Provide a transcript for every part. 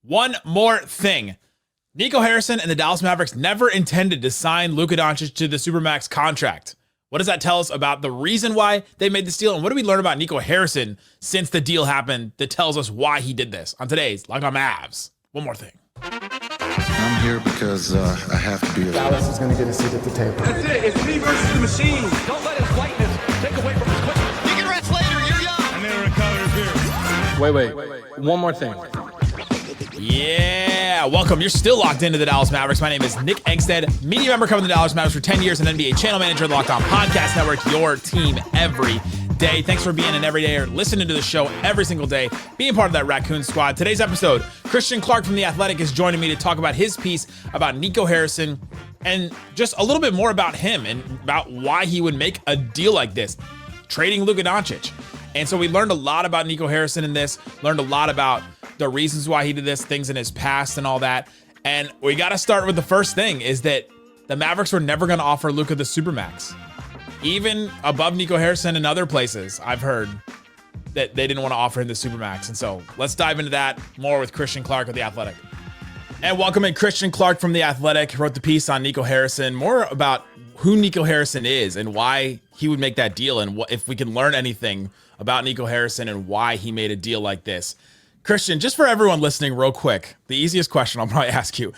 One more thing. Nico Harrison and the Dallas Mavericks never intended to sign Luka Doncic to the supermax contract. What does that tell us about the reason why they made this deal? And what do we learn about Nico Harrison since the deal happened that tells us why he did this on today's Locked On Mavs? One more thing. I'm here because I have to be. Dallas is going to get a seat at the table. That's it. It's me versus the machine. Don't let his whiteness take away from his quickness. You can rest later. You're young. I never recovered here. Wait. One more thing. Yeah, welcome. You're still locked into the Dallas Mavericks. My name is Nick Angstadt, media member covering the Dallas Mavericks for 10 years and NBA channel manager of the Locked On Podcast Network, your team every day. Thanks for being an everydayer, listening to the show every single day, being part of that Raccoon Squad. Today's episode, Christian Clark from The Athletic is joining me to talk about his piece about Nico Harrison and just a little bit more about him and about why he would make a deal like this, trading Luka Doncic. And so we learned a lot about Nico Harrison in this, learned a lot about the reasons why he did this, things in his past and all that. And we got to start with the first thing is that the Mavericks were never going to offer Luka the Supermax. Even above Nico Harrison and other places, I've heard that they didn't want to offer him the Supermax. And so let's dive into that more with Christian Clark of The Athletic. And welcome in Christian Clark from The Athletic, who wrote the piece on Nico Harrison, more about who Nico Harrison is and why he would make that deal and what, if we can learn anything about Nico Harrison and why he made a deal like this. Christian, just for everyone listening real quick, the easiest question I'll probably ask you,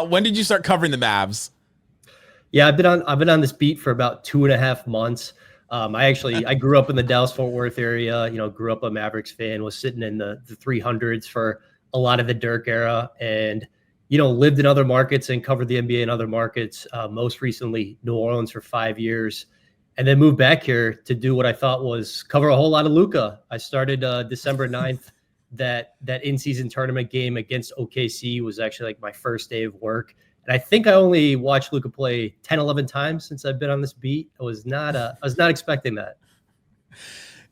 when did you start covering the Mavs? Yeah, I've been on this beat for about 2.5 months. I grew up in the Dallas-Fort Worth area, grew up a Mavericks fan, was sitting in the 300s for a lot of the Dirk era and, lived in other markets and covered the NBA in other markets, most recently New Orleans for 5 years, and then moved back here to do what I thought was cover a whole lot of Luka. I started December 9th. That in-season tournament game against OKC was actually like my first day of work. And I think I only watched Luka play 10, 11 times since I've been on this beat. I was not expecting that.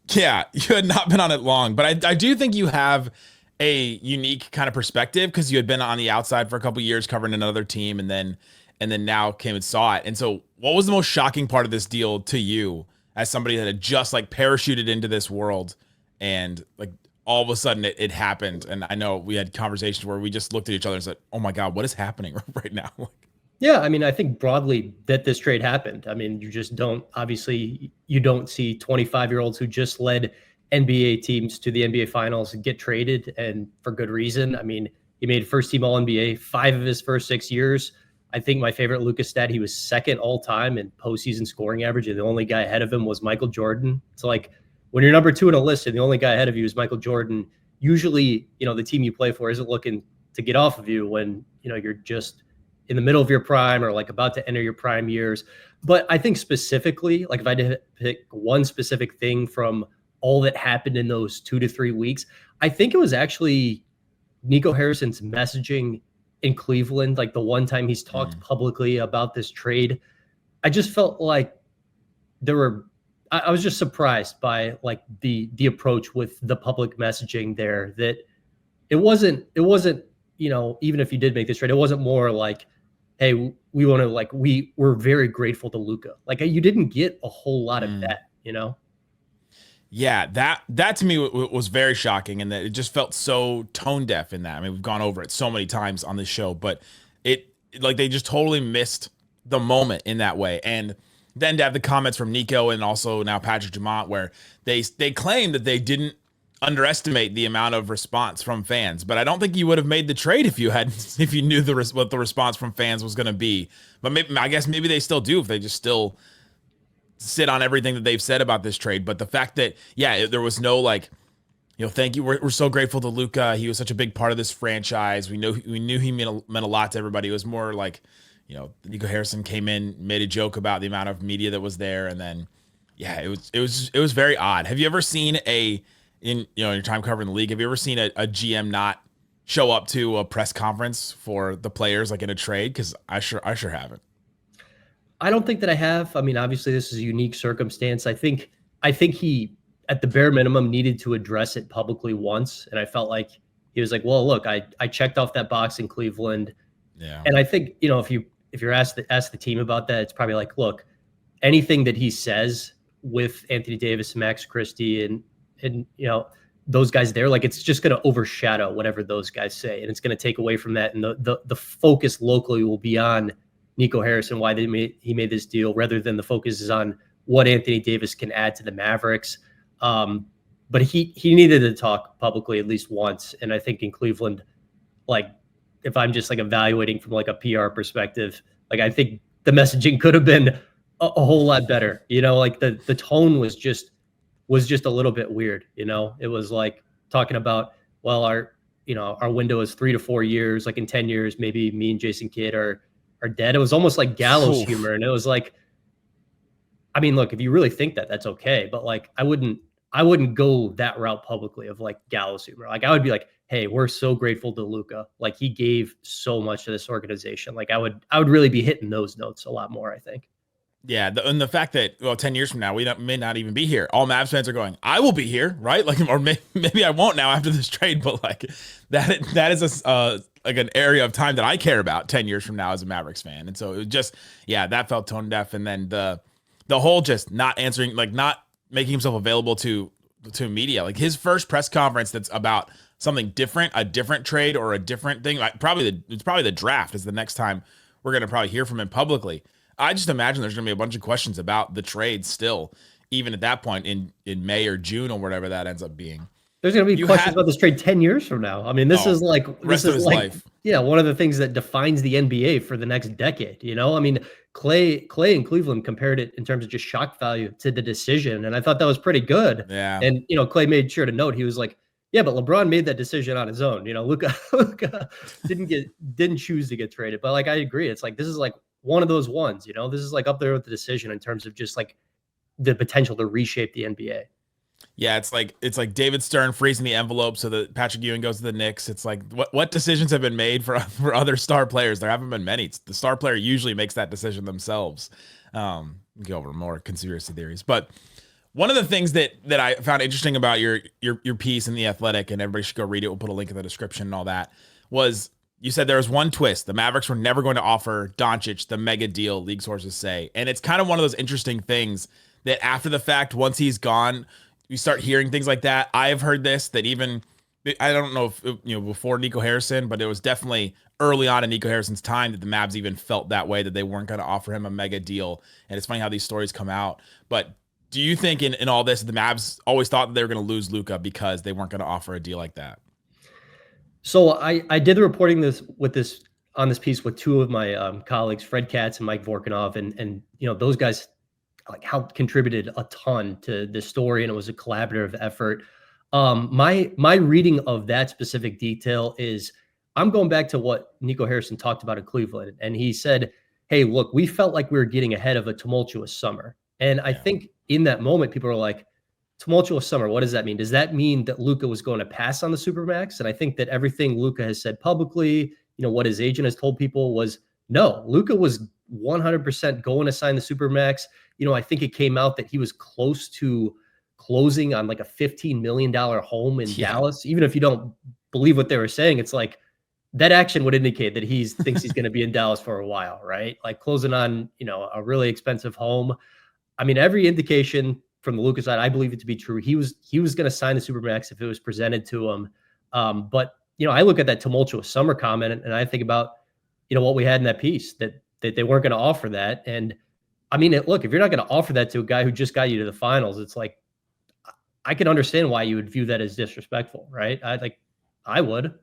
Yeah, you had not been on it long, but I do think you have a unique kind of perspective because you had been on the outside for a couple of years covering another team and then now came and saw it. And so what was the most shocking part of this deal to you as somebody that had just like parachuted into this world and like all of a sudden it happened? And I know we had conversations where we just looked at each other and said, oh my God, what is happening right now? Yeah, I think broadly that this trade happened. You just don't, obviously you don't see 25-year-olds who just led NBA teams to the NBA finals get traded, and for good reason. He made first team All-NBA 5 of his first 6 years. I think my favorite Luka stat, he was second all time in postseason scoring average, and the only guy ahead of him was Michael Jordan. It's like, when you're number 2 in a list and the only guy ahead of you is Michael Jordan, usually, the team you play for isn't looking to get off of you when, you're just in the middle of your prime or like about to enter your prime years. But I think specifically, like if I had to pick one specific thing from all that happened in those 2 to 3 weeks, I think it was actually Nico Harrison's messaging in Cleveland. Like the one time he's talked publicly about this trade, I just felt like I was just surprised by like the approach with the public messaging there, that it wasn't, even if you did make this trade, it wasn't more like, hey, we want to we're very grateful to Luka. Like you didn't get a whole lot of that, Yeah, that to me was very shocking, and that it just felt so tone deaf in that. We've gone over it so many times on this show, but they just totally missed the moment in that way. And then to have the comments from Nico and also now Patrick Dumont, where they claim that they didn't underestimate the amount of response from fans, but I don't think you would have made the trade if you knew what the response from fans was going to be. But I guess maybe they still do if they just still sit on everything that they've said about this trade. But the fact that there was no thank you, we're so grateful to Luka. He was such a big part of this franchise. We knew he meant a lot to everybody. It was more like, Nico Harrison came in, made a joke about the amount of media that was there, and then, it was very odd. Have you ever seen in your time covering the league, have you ever seen a GM not show up to a press conference for the players like in a trade? Because I sure haven't. I don't think that I have. Obviously this is a unique circumstance. I think he, at the bare minimum, needed to address it publicly once, and I felt like he was like, well, look, I checked off that box in Cleveland. Yeah. And I think, if you're asked the team about that, it's probably like, look, anything that he says with Anthony Davis, Max Christie, and those guys there, like it's just going to overshadow whatever those guys say, and it's going to take away from that. And the focus locally will be on Nico Harrison, why he made this deal, rather than the focus is on what Anthony Davis can add to the Mavericks. But he needed to talk publicly at least once. And I think in Cleveland, like if I'm just like evaluating from like a PR perspective, like I think the messaging could have been a whole lot better. Like the tone was just a little bit weird. It was like talking about, well, our window is 3 to 4 years. Like in 10 years, maybe me and Jason Kidd are dead. It was almost like gallows humor. And it was like, I mean, look, if you really think that, that's okay. But like, I wouldn't go that route publicly of like gallows humor. Like I would be like, hey, we're so grateful to Luka. Like he gave so much to this organization. Like I would really be hitting those notes a lot more, I think. Yeah, and the fact that 10 years from now we may not even be here. All Mavs fans are going, I will be here, right? Like, or maybe I won't now after this trade. But like that is like an area of time that I care about 10 years from now as a Mavericks fan. And so it just, that felt tone deaf. And then the whole just not answering, like not making himself available to media. Like his first press conference that's about something different, a different trade or a different thing. Like it's probably the draft is the next time we're going to probably hear from him publicly. I just imagine there's going to be a bunch of questions about the trade still, even at that point in May or June or whatever that ends up being. There's going to be questions about this trade 10 years from now. I mean, this is like rest of his life. Yeah, one of the things that defines the NBA for the next decade. I mean, Klay in Cleveland compared it in terms of just shock value to the decision, and I thought that was pretty good. Yeah. And Klay made sure to note, he was like, yeah, but LeBron made that decision on his own. Luka didn't choose to get traded. But like I agree, it's like this is like one of those ones. This is like up there with the decision in terms of just like the potential to reshape the NBA. Yeah, it's like David Stern freezing the envelope so that Patrick Ewing goes to the Knicks. It's like what decisions have been made for other star players? There haven't been many. The star player usually makes that decision themselves. Go over more conspiracy theories, but one of the things that I found interesting about your piece in The Athletic, and everybody should go read it. We'll put a link in the description and all that, was you said there was one twist. The Mavericks were never going to offer Doncic the mega deal, league sources say. And it's kind of one of those interesting things that after the fact, once he's gone, we start hearing things like that. I've heard this, that even, I don't know if, before Nico Harrison, but it was definitely early on in Nico Harrison's time that the Mavs even felt that way, that they weren't going to offer him a mega deal. And it's funny how these stories come out. But do you think in all this, the Mavs always thought that they were going to lose Luka because they weren't going to offer a deal like that? So I did the reporting on this piece with two of my colleagues, Fred Katz and Mike Vorkunov, and those guys like helped contributed a ton to this story, and it was a collaborative effort. My reading of that specific detail is I'm going back to what Nico Harrison talked about in Cleveland, and he said, "Hey, look, we felt like we were getting ahead of a tumultuous summer," and I think in that moment people are like, tumultuous summer, what does that mean? Does that mean that Luka was going to pass on the supermax? And I think that everything Luka has said publicly, what his agent has told people was, no, Luka was 100% going to sign the supermax. I think it came out that he was close to closing on like a $15 million home in Dallas. Even if you don't believe what they were saying, it's like that action would indicate that he thinks he's going to be in Dallas for a while, right? Like closing on, a really expensive home. I mean, every indication from the Luka side, I believe it to be true. He was going to sign the supermax if it was presented to him. But I look at that tumultuous summer comment and I think about what we had in that piece, that they weren't going to offer that. And I mean, look, if you're not going to offer that to a guy who just got you to the finals, it's like I can understand why you would view that as disrespectful, right? I would.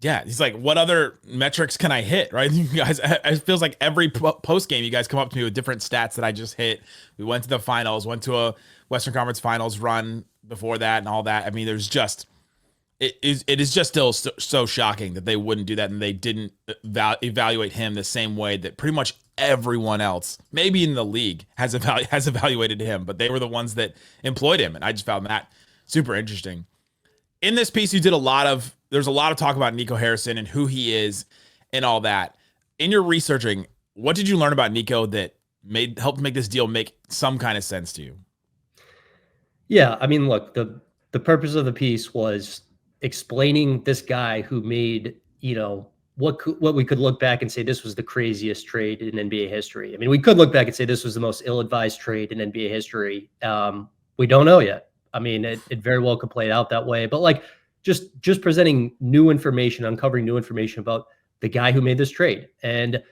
Yeah, he's like, what other metrics can I hit, right? You guys, it feels like every post game, you guys come up to me with different stats that I just hit. We went to the finals, went to a Western Conference Finals run before that and all that. I mean, there's just, it is just still so shocking that they wouldn't do that and they didn't evaluate him the same way that pretty much everyone else, maybe in the league, has evaluated him, but they were the ones that employed him, and I just found that super interesting. In this piece, there's a lot of talk about Nico Harrison and who he is and all that. In your researching, what did you learn about Nico that helped make this deal make some kind of sense to you? Yeah, I mean, look, the purpose of the piece was explaining this guy who made, what we could look back and say this was the craziest trade in NBA history. I mean, we could look back and say this was the most ill-advised trade in NBA history. We don't know yet. I mean, it very well could play out that way. But like just presenting new information, uncovering new information about the guy who made this trade. And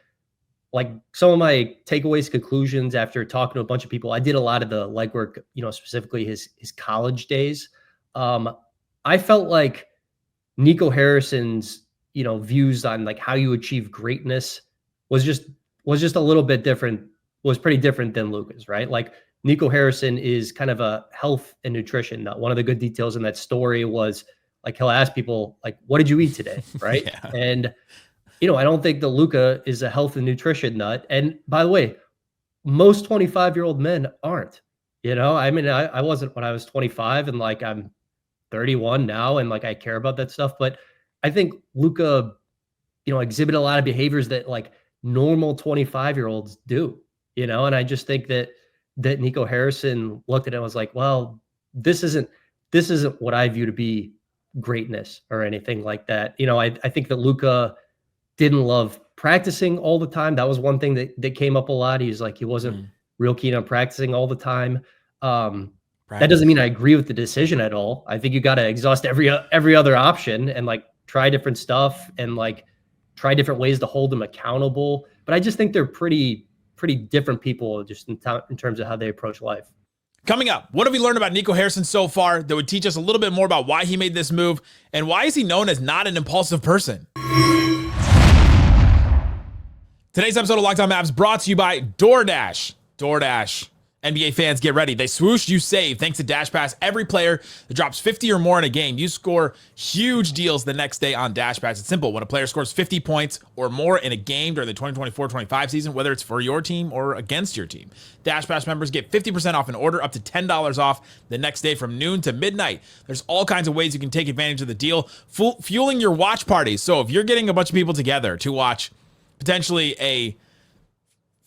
like some of my takeaways, conclusions after talking to a bunch of people, I did a lot of the legwork, specifically his college days. I felt like Nico Harrison's, views on like how you achieve greatness was just a little bit different, was pretty different than Luka's, right? Like Nico Harrison is kind of a health and nutrition nut. One of the good details in that story was like, he'll ask people like, what did you eat today? Right. Yeah. And, I don't think that Luka is a health and nutrition nut. And by the way, most 25-year-old men aren't, I mean, I wasn't when I was 25 and like, I'm 31 now. And like, I care about that stuff, but I think Luka, exhibit a lot of behaviors that like normal 25-year-olds do, and I just think that Nico Harrison looked at it and was like, well, this isn't what I view to be greatness or anything like that. I think that Luka didn't love practicing all the time. That was one thing that came up a lot. He's like, he wasn't real keen on practicing all the time. That doesn't mean I agree with the decision at all. I think you got to exhaust every other option and like try different stuff and like try different ways to hold them accountable. But I just think they're pretty different people just in terms of how they approach life. Coming up, what have we learned about Nico Harrison so far that would teach us a little bit more about why he made this move and why is he known as not an impulsive person? Today's episode of Locked On Mavs brought to you by DoorDash. DoorDash. NBA fans, get ready. They swoosh, you save. Thanks to Dash Pass, every player that drops 50 or more in a game, you score huge deals the next day on Dash Pass. It's simple. When a player scores 50 points or more in a game during the 2024-25 season, whether it's for your team or against your team, Dash Pass members get 50% off an order, up to $10 off the next day from noon to midnight. There's all kinds of ways you can take advantage of the deal, fueling your watch parties. So if you're getting a bunch of people together to watch potentially a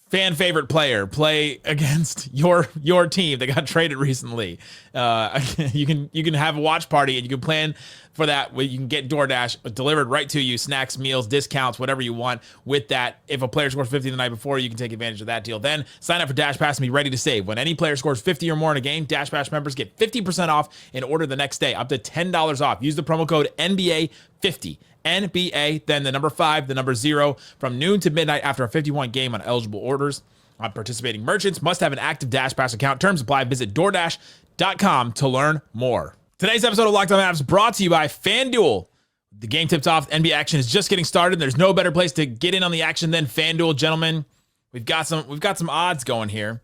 fan favorite player play against your team that got traded recently, you can have a watch party and you can plan for that. You can get DoorDash delivered right to you, snacks, meals, discounts, whatever you want with that. If a player scores 50 the night before, you can take advantage of that deal. Then sign up for Dash Pass and be ready to save. When any player scores 50 or more in a game, Dash Pass members get 50% off and order the next day, up to $10 off. Use the promo code NBA50. NBA, then the number 5, the number 0, from noon to midnight after a 51 game on eligible orders. On participating merchants must have an active Dash Pass account. Terms apply. Visit DoorDash.com to learn more. Today's episode of Locked On Mavs brought to you by FanDuel. The game tips off. NBA action is just getting started. There's no better place to get in on the action than FanDuel, gentlemen. We've got some odds going here.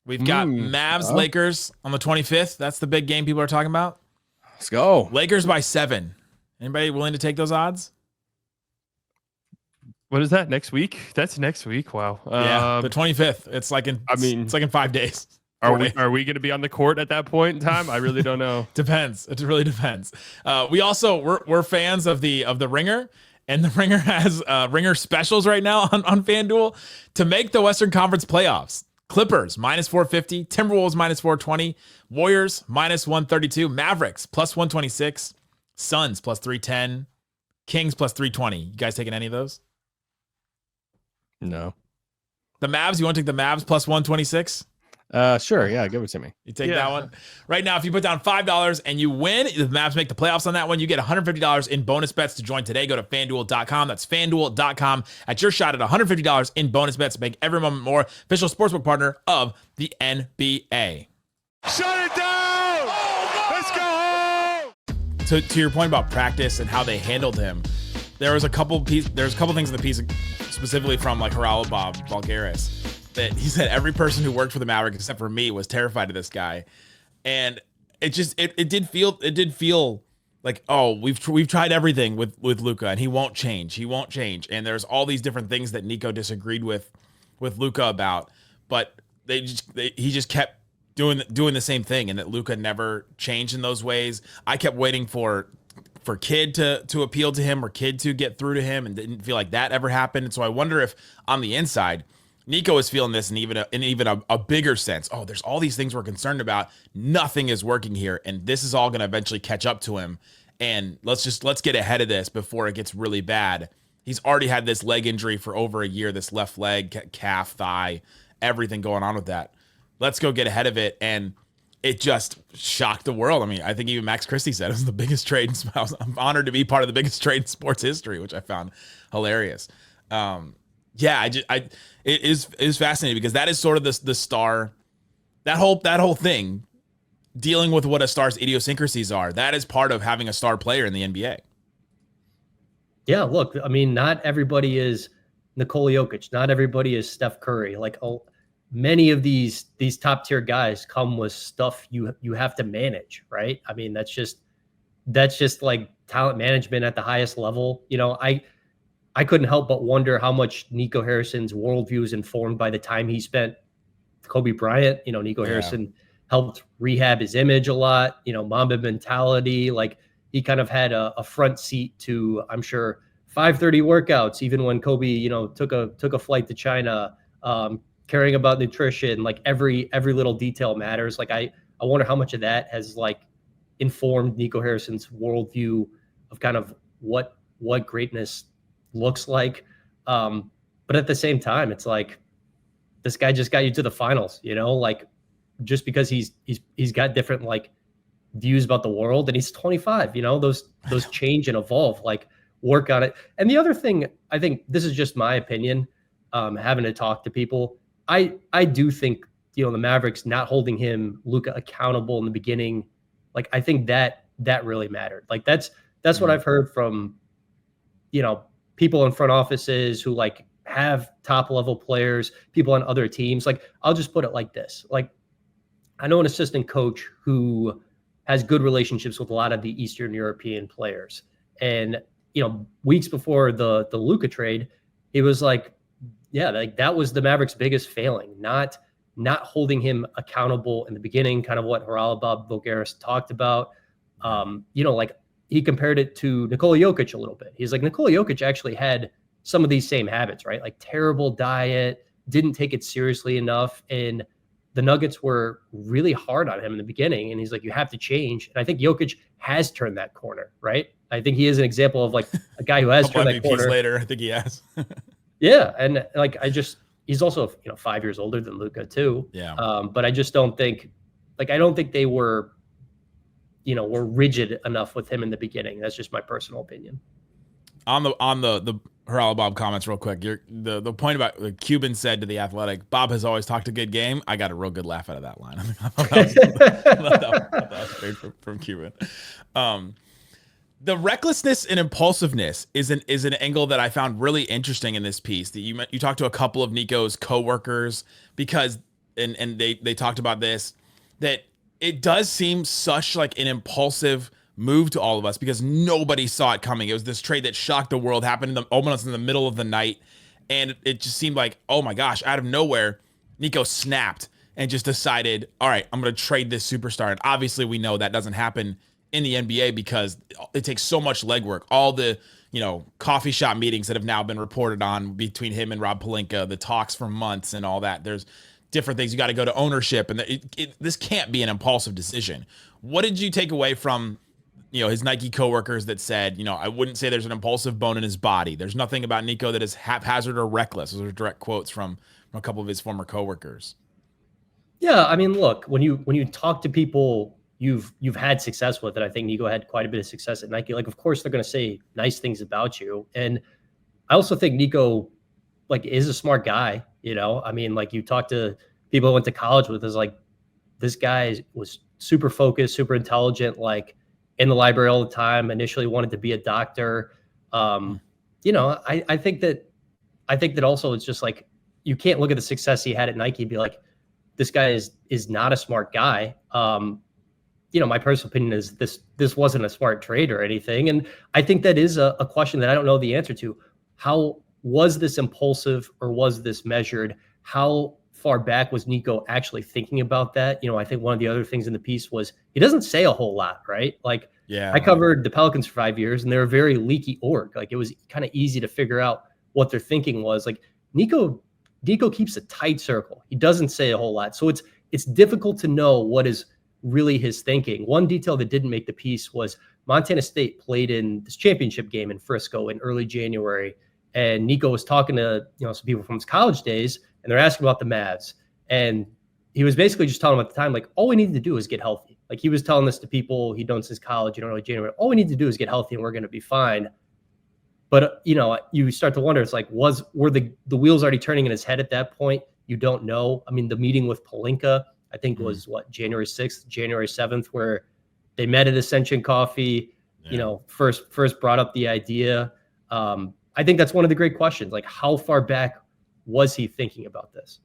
We've got Mavs Lakers on the 25th. That's the big game people are talking about. Let's go. Lakers by 7. Anybody willing to take those odds? What is that? Next week? That's next week. Wow. Yeah, the 25th. It's like in 5 days. Are we going to be on the court at that point in time? I really don't know. Depends. It really depends. We're fans of the Ringer, and the Ringer has Ringer specials right now on FanDuel to make the Western Conference playoffs. Clippers -450, Timberwolves -420, Warriors -132, Mavericks +126, Suns +310, Kings +320. You guys taking any of those? No. The Mavs, you want to take the Mavs +126? Sure. Yeah, give it to me. You take that one. Right now, if you put down $5 and you win, the Mavs make the playoffs on that one, you get $150 in bonus bets to join today. Go to FanDuel.com. That's FanDuel.com. At your shot at $150 in bonus bets. Make every moment more. Official sportsbook partner of the NBA. Shut it down! Let's go home! To your point about practice and how they handled him, there's a couple things in the piece specifically from like Harala Bulgaris that he said every person who worked for the Mavericks except for me was terrified of this guy. And it did feel like, oh, we've tried everything with Luka and he won't change. And there's all these different things that Nico disagreed with Luka about, but he just kept doing the same thing, and that Luka never changed in those ways. I kept waiting for Kid to appeal to him or Kid to get through to him, and didn't feel like that ever happened. And so I wonder if on the inside, Nico is feeling this in even a bigger sense. Oh, there's all these things we're concerned about. Nothing is working here, and this is all going to eventually catch up to him. And let's get ahead of this before it gets really bad. He's already had this leg injury for over a year, this left leg, calf, thigh, everything going on with that. Let's go get ahead of it. And it just shocked the world. I mean, I think even Max Christie said it was the biggest trade. I'm honored to be part of the biggest trade in sports history, which I found hilarious. It is fascinating because that is sort of the star, that whole thing, dealing with what a star's idiosyncrasies are. That is part of having a star player in the NBA. Yeah, look, I mean, not everybody is Nikola Jokic. Not everybody is Steph Curry. Like, many of these top tier guys come with stuff you have to manage, right? I mean, that's just like talent management at the highest level. You know, I couldn't help but wonder how much Nico Harrison's worldview is informed by the time he spent with Kobe Bryant. You know, Nico Harrison helped rehab his image a lot. You know, Mamba mentality. Like, he kind of had a front seat to, I'm sure, 5:30 workouts, even when Kobe, you know, took a flight to China, caring about nutrition. Like, every little detail matters. Like, I wonder how much of that has like informed Nico Harrison's worldview of kind of what greatness looks like. But at the same time, it's like, this guy just got you to the finals, you know, like, just because he's got different like views about the world, and he's 25, you know, those change and evolve. Like, work on it. And the other thing, I think this is just my opinion, having to talk to people, I do think, you know, the Mavericks not holding Luka accountable in the beginning, like, I think that really mattered. Like, that's what I've heard from, you know, people in front offices who like have top level players, people on other teams. Like, I'll just put it like this. Like, I know an assistant coach who has good relationships with a lot of the Eastern European players. And, you know, weeks before the Luka trade, it was like, yeah, like, that was the Mavericks' biggest failing, not holding him accountable in the beginning, kind of what Haralabab Voulgaris talked about. You know, like, he compared it to Nikola Jokic a little bit. He's like, Nikola Jokic actually had some of these same habits, right? Like, terrible diet, didn't take it seriously enough. And the Nuggets were really hard on him in the beginning. And he's like, you have to change. And I think Jokic has turned that corner, right? I think he is an example of like a guy who has turned that corner. Later, I think he has. Yeah. And like, he's also, you know, 5 years older than Luka too. Yeah. But I just don't think, like, I don't think they were, you know, were rigid enough with him in the beginning. That's just my personal opinion. On the Haralabab comments real quick, the point about what Cuban said to The Athletic, Bob has always talked a good game. I got a real good laugh out of that line. I thought that was great from Cuban. The recklessness and impulsiveness is an angle that I found really interesting in this piece. That you talked to a couple of Nico's coworkers because and they talked about this, that it does seem such like an impulsive move to all of us because nobody saw it coming. It was this trade that shocked the world, happened almost in the middle of the night, and it just seemed like, oh my gosh, out of nowhere, Nico snapped and just decided, all right, I'm going to trade this superstar. And obviously we know that doesn't happen in the NBA because it takes so much legwork. All the, you know, coffee shop meetings that have now been reported on between him and Rob Pelinka, the talks for months and all that. There's different things. You got to go to ownership, and this can't be an impulsive decision. What did you take away from, you know, his Nike coworkers that said, you know, I wouldn't say there's an impulsive bone in his body. There's nothing about Nico that is haphazard or reckless. Those are direct quotes from a couple of his former coworkers. Yeah, I mean, look, when you talk to people you've had success with, and I think Nico had quite a bit of success at Nike, like, of course they're going to say nice things about you. And I also think Nico, like, is a smart guy, you know? I mean, like, you talk to people I went to college with, is like, this guy was super focused, super intelligent, like, in the library all the time, initially wanted to be a doctor. You know, I think that also it's just like, you can't look at the success he had at Nike and be like, this guy is not a smart guy. You know, my personal opinion is this wasn't a smart trade or anything. And I think that is a question that I don't know the answer to. How was this impulsive or was this measured? How far back was Nico actually thinking about that? You know, I think one of the other things in the piece was he doesn't say a whole lot, right? Like, yeah, I covered the Pelicans for 5 years and they're a very leaky org. Like, it was kind of easy to figure out what their thinking was. Like, Nico keeps a tight circle. He doesn't say a whole lot. So it's difficult to know what is really his thinking. One detail that didn't make the piece was Montana State played in this championship game in Frisco in early January. And Nico was talking to, you know, some people from his college days, and they're asking about the Mavs. And he was basically just telling him at the time, like, all we need to do is get healthy. Like, he was telling this to people he known since college, early January. All we need to do is get healthy and we're going to be fine. But, you start to wonder, it's like, were the wheels already turning in his head at that point? You don't know. I mean, the meeting with Pelinka, I think was January 6th, January 7th, where they met at Ascension Coffee, first brought up the idea. I think that's one of the great questions. Like, how far back was he thinking about this?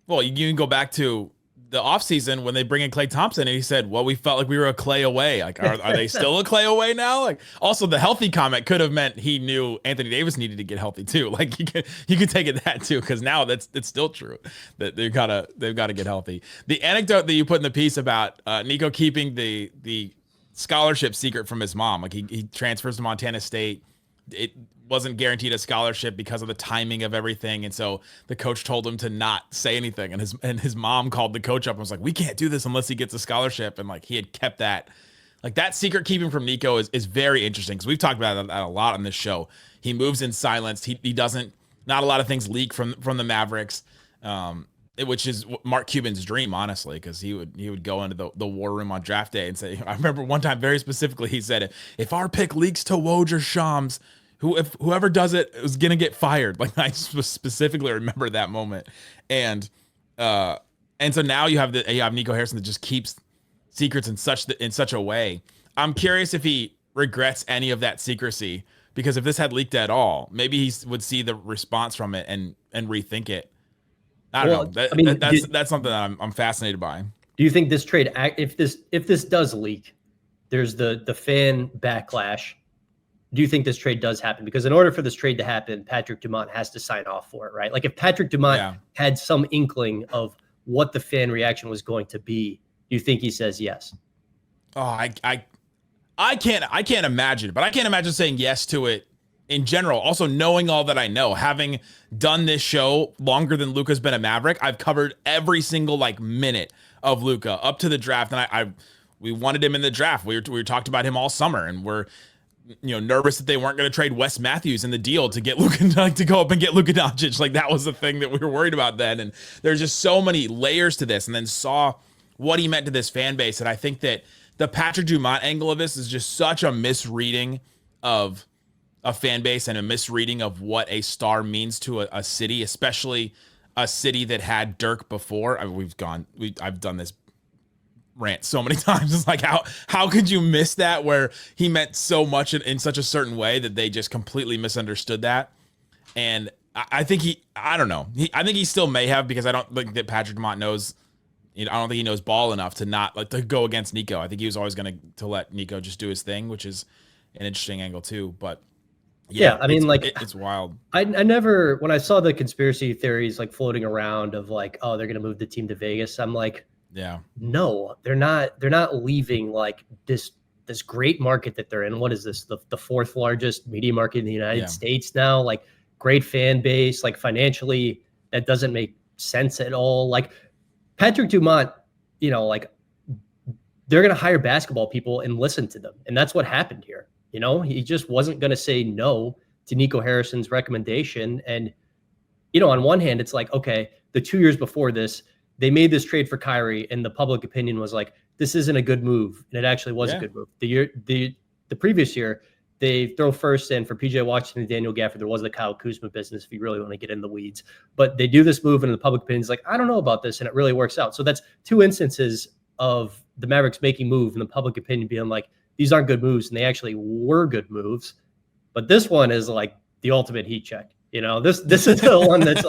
Well, you can go back to the offseason when they bring in Klay Thompson and he said, well, we felt like we were a Klay away. Like, are they still a Klay away now? Like, also the healthy comment could have meant he knew Anthony Davis needed to get healthy too. Like, you could take it that too, because now it's still true that they've got to get healthy. The anecdote that you put in the piece about Nico keeping the scholarship secret from his mom, like he transfers to Montana State. It wasn't guaranteed a scholarship because of the timing of everything, and so the coach told him to not say anything, and his mom called the coach up and was like, we can't do this unless he gets a scholarship. And like, he had kept that, like, that secret keeping from Nico is very interesting, because we've talked about that a lot on this show. He moves in silence. He doesn't, not a lot of things leak from the Mavericks, which is Mark Cuban's dream, honestly, because he would go into the war room on draft day and say, I remember one time very specifically, he said, if our pick leaks to Woj or Shams, whoever does it is gonna get fired. Like, I specifically remember that moment, and so now you have Nico Harrison that just keeps secrets in such a way. I'm curious if he regrets any of that secrecy, because if this had leaked at all, maybe he would see the response from it and rethink it. I don't know. That's something that I'm fascinated by. Do you think this trade, if this does leak, there's the fan backlash? Do you think this trade does happen? Because in order for this trade to happen, Patrick Dumont has to sign off for it, right? Like, if Patrick Dumont had some inkling of what the fan reaction was going to be, do you think he says yes? Oh, I can't imagine, but I can't imagine saying yes to it in general. Also, knowing all that I know, having done this show longer than Luka's been a Maverick, I've covered every single minute of Luka up to the draft, and we wanted him in the draft. We were talked about him all summer, and we're nervous that they weren't going to trade Wes Matthews in the deal to get Luka, to go up and get Luka Doncic. Like, that was the thing that we were worried about then. And there's just so many layers to this, and then saw what he meant to this fan base. And I think that the Patrick Dumont angle of this is just such a misreading of a fan base and a misreading of what a star means to a city, especially a city that had Dirk before. I mean, I've done this rant so many times. It's like, how could you miss that, where he meant so much in such a certain way that they just completely misunderstood that? And I think I don't know. I think he still may have, because I don't think that Patrick Dumont knows, I don't think he knows ball enough to not to go against Nico. I think he was always going to let Nico just do his thing, which is an interesting angle too. But yeah, I mean, it's wild. I never, when I saw the conspiracy theories floating around of oh, they're going to move the team to Vegas, I'm like, yeah, no, they're not leaving this great market that they're in. What is this? The fourth largest media market in the United States now, great fan base, financially, that doesn't make sense at all. Patrick Dumont, they're going to hire basketball people and listen to them. And that's what happened here. He just wasn't going to say no to Nico Harrison's recommendation. And, on one hand, it's okay, the 2 years before this, they made this trade for Kyrie, and the public opinion was this isn't a good move. And it actually was a good move. The previous year, they throw first in for PJ Washington and Daniel Gafford. There was the Kyle Kuzma business, if you really want to get in the weeds. But they do this move, and the public opinion is I don't know about this, and it really works out. So that's two instances of the Mavericks making move and the public opinion being these aren't good moves, and they actually were good moves. But this one is the ultimate heat check. This is the one that's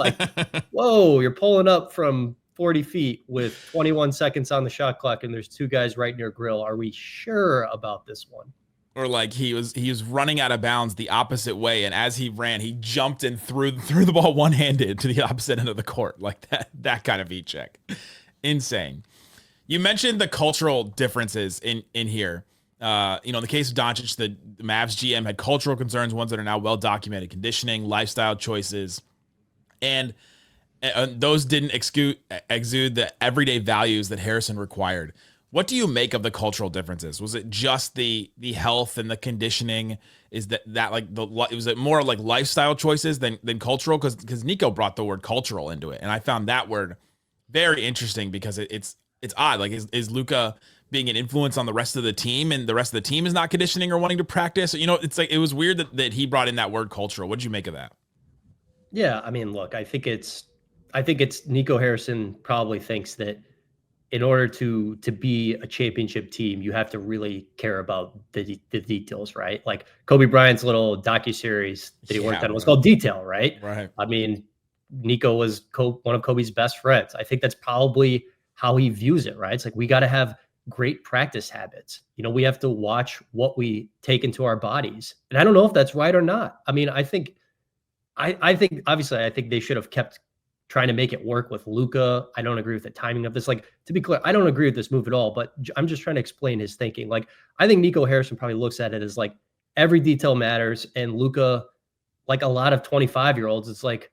whoa, you're pulling up from 40 feet with 21 seconds on the shot clock, and there's two guys right near grill. Are we sure about this one? Or he was running out of bounds the opposite way, and as he ran, he jumped and threw the ball one-handed to the opposite end of the court. That kind of heat check. Insane. You mentioned the cultural differences in here. In the case of Doncic, the Mavs GM had cultural concerns, ones that are now well documented: conditioning, lifestyle choices, and those didn't exude the everyday values that Harrison required. What do you make of the cultural differences? Was it just the health and the conditioning? Is that was it more lifestyle choices than cultural? Because Nico brought the word cultural into it, and I found that word very interesting because it's odd. Like, is Luka being an influence on the rest of the team, and the rest of the team is not conditioning or wanting to practice? You know, it's like, it was weird that he brought in that word cultural. What did you make of that? Yeah, I mean, look, I think it's Nico Harrison probably thinks that in order to be a championship team, you have to really care about the details, right? Like Kobe Bryant's little docuseries that he worked on was called Detail, right? Right. I mean, Nico was one of Kobe's best friends. I think that's probably how he views it, right? It's like, we got to have great practice habits. You know, we have to watch what we take into our bodies. And I don't know if that's right or not. I mean, I think obviously, I think they should have kept trying to make it work with Luka. I don't agree with the timing of this. Like, to be clear, I don't agree with this move at all, but I'm just trying to explain his thinking. Like, I think Nico Harrison probably looks at it as like every detail matters. And Luka, like a lot of 25-year-olds, it's like,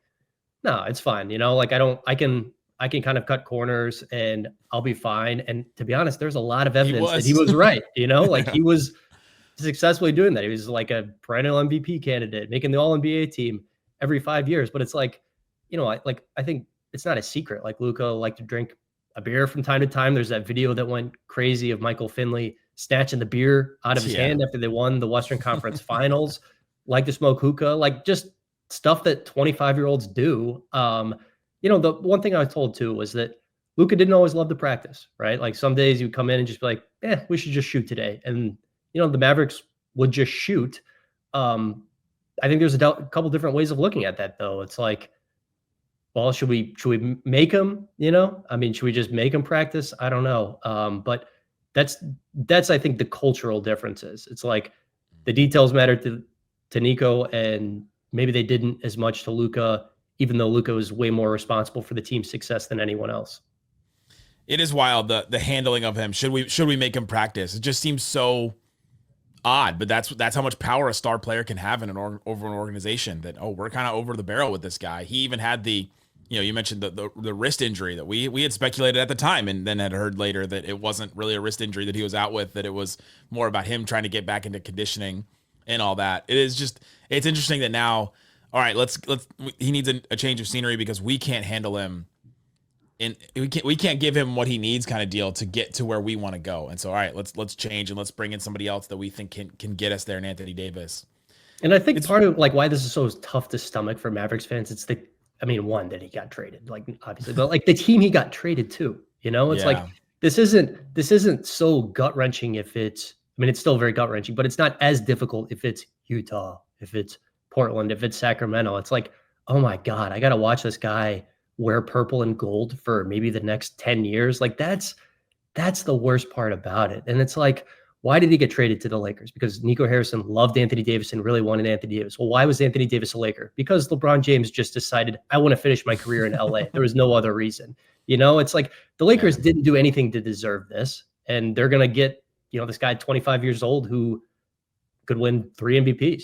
no, it's fine. You know, like I can kind of cut corners and I'll be fine. And to be honest, there's a lot of evidence that he was right. You know, like he was successfully doing that. He was like a perennial MVP candidate, making the All-NBA team every 5 years. But it's like, you know, I think it's not a secret. Like Luka liked to drink a beer from time to time. There's that video that went crazy of Michael Finley snatching the beer out of his hand after they won the Western Conference Finals. Like to smoke hookah, like just stuff that 25-year-olds do. You know, the one thing I was told too was that Luka didn't always love to practice, right? Like some days he would come in and just be like, we should just shoot today. And, you know, the Mavericks would just shoot. I think there's a couple different ways of looking at that though. It's like, well, should we make them, you know? I mean, should we just make them practice? I don't know. But that's I think the cultural differences. It's like the details matter to Nico, and maybe they didn't as much to Luka, even though Luka was way more responsible for the team's success than anyone else. It is wild, the handling of him. Should we make him practice? It just seems so odd, but that's how much power a star player can have in over an organization. That, we're kind of over the barrel with this guy. He even had you mentioned the wrist injury that we had speculated at the time, and then had heard later that it wasn't really a wrist injury that he was out with, that it was more about him trying to get back into conditioning and all that. It's interesting that now, all right, he needs a change of scenery because we can't handle him, and we can't give him what he needs kind of deal to get to where we want to go. And so, all right, let's change and let's bring in somebody else that we think can get us there in Anthony Davis. And I think part of like why this is so tough to stomach for Mavericks fans, it's one, that he got traded, like obviously, but like the team he got traded to, you know, it's like, this isn't so gut wrenching it's still very gut wrenching, but it's not as difficult if it's Utah, if it's Portland, if it's Sacramento. It's like, oh my God, I got to watch this guy wear purple and gold for maybe the next 10 years. Like that's the worst part about it. And it's like, why did he get traded to the Lakers? Because Nico Harrison loved Anthony Davis and really wanted Anthony Davis. Well, why was Anthony Davis a Laker? Because LeBron James just decided, I want to finish my career in LA. There was no other reason. You know, it's like the Lakers didn't do anything to deserve this. And they're going to get, you know, this guy 25 years old who could win 3 MVPs.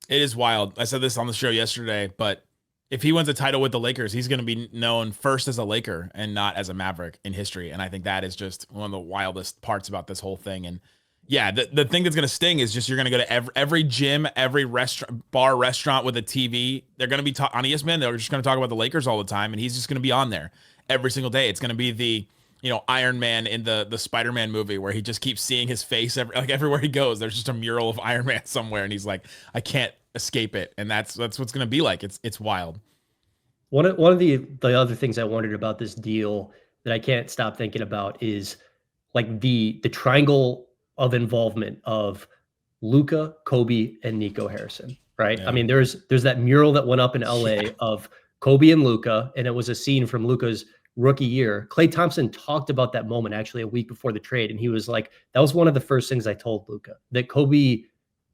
It is wild. I said this on the show yesterday, but if he wins a title with the Lakers, he's going to be known first as a Laker and not as a Maverick in history. And I think that is just one of the wildest parts about this whole thing. And yeah, the thing that's going to sting is just, you're going to go to every gym, every restaurant with a TV. They're going to be on ESPN. They're just going to talk about the Lakers all the time. And he's just going to be on there every single day. It's going to be the, you know, Iron Man in the Spider-Man movie where he just keeps seeing his face everywhere he goes. There's just a mural of Iron Man somewhere. And he's like, I can't escape it. And that's what's going to be like. It's wild. One of the other things I wondered about this deal that I can't stop thinking about is like the triangle of involvement of Luka, Kobe, and Nico Harrison, right? Yeah. I mean, there's that mural that went up in LA of Kobe and Luka, and it was a scene from Luka's rookie year. Klay Thompson talked about that moment actually a week before the trade, and he was like, that was one of the first things I told Luka, that Kobe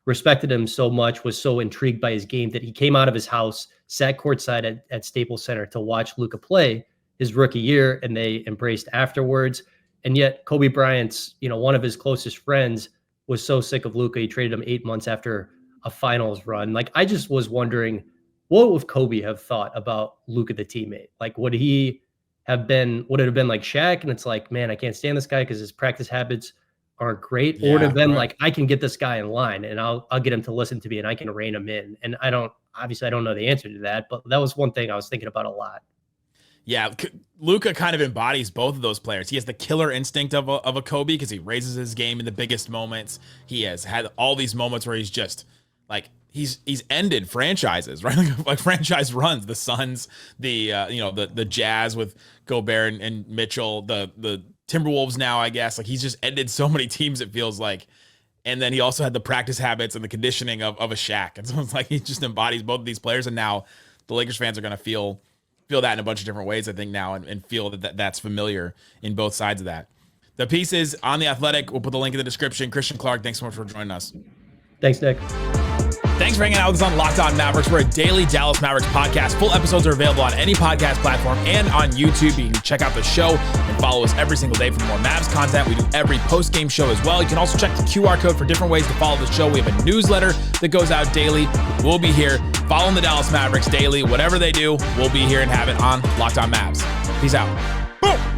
respected him so much, was so intrigued by his game that he came out of his house, sat courtside at Staples Center to watch Luka play his rookie year, and they embraced afterwards. And yet Kobe Bryant's, you know, one of his closest friends was so sick of Luka, he traded him 8 months after a finals run. Like, I just was wondering, what would Kobe have thought about Luka, the teammate? Like, would it have been like Shaq? And it's like, man, I can't stand this guy because his practice habits aren't great. Or would have been like, I can get this guy in line and I'll get him to listen to me and I can rein him in. And I don't know the answer to that, but that was one thing I was thinking about a lot. Yeah, Luka kind of embodies both of those players. He has the killer instinct of a Kobe because he raises his game in the biggest moments. He has had all these moments where he's just like he's ended franchises, right? Like franchise runs. The Suns, the Jazz with Gobert and Mitchell, the Timberwolves now, I guess. Like he's just ended so many teams, it feels like. And then he also had the practice habits and the conditioning of a Shaq. And so it's like he just embodies both of these players. And now the Lakers fans are going to feel that in a bunch of different ways, I think, now, and feel that's familiar in both sides of that. The piece is on The Athletic. We'll put the link in the description. Christian Clark, thanks so much for joining us. Thanks, Nick. Thanks for hanging out with us on Locked On Mavericks. We're a daily Dallas Mavericks podcast. Full episodes are available on any podcast platform and on YouTube. You can check out the show and follow us every single day for more Mavs content. We do every post-game show as well. You can also check the QR code for different ways to follow the show. We have a newsletter that goes out daily. We'll be here following the Dallas Mavericks daily. Whatever they do, we'll be here and have it on Locked On Mavs. Peace out. Boom!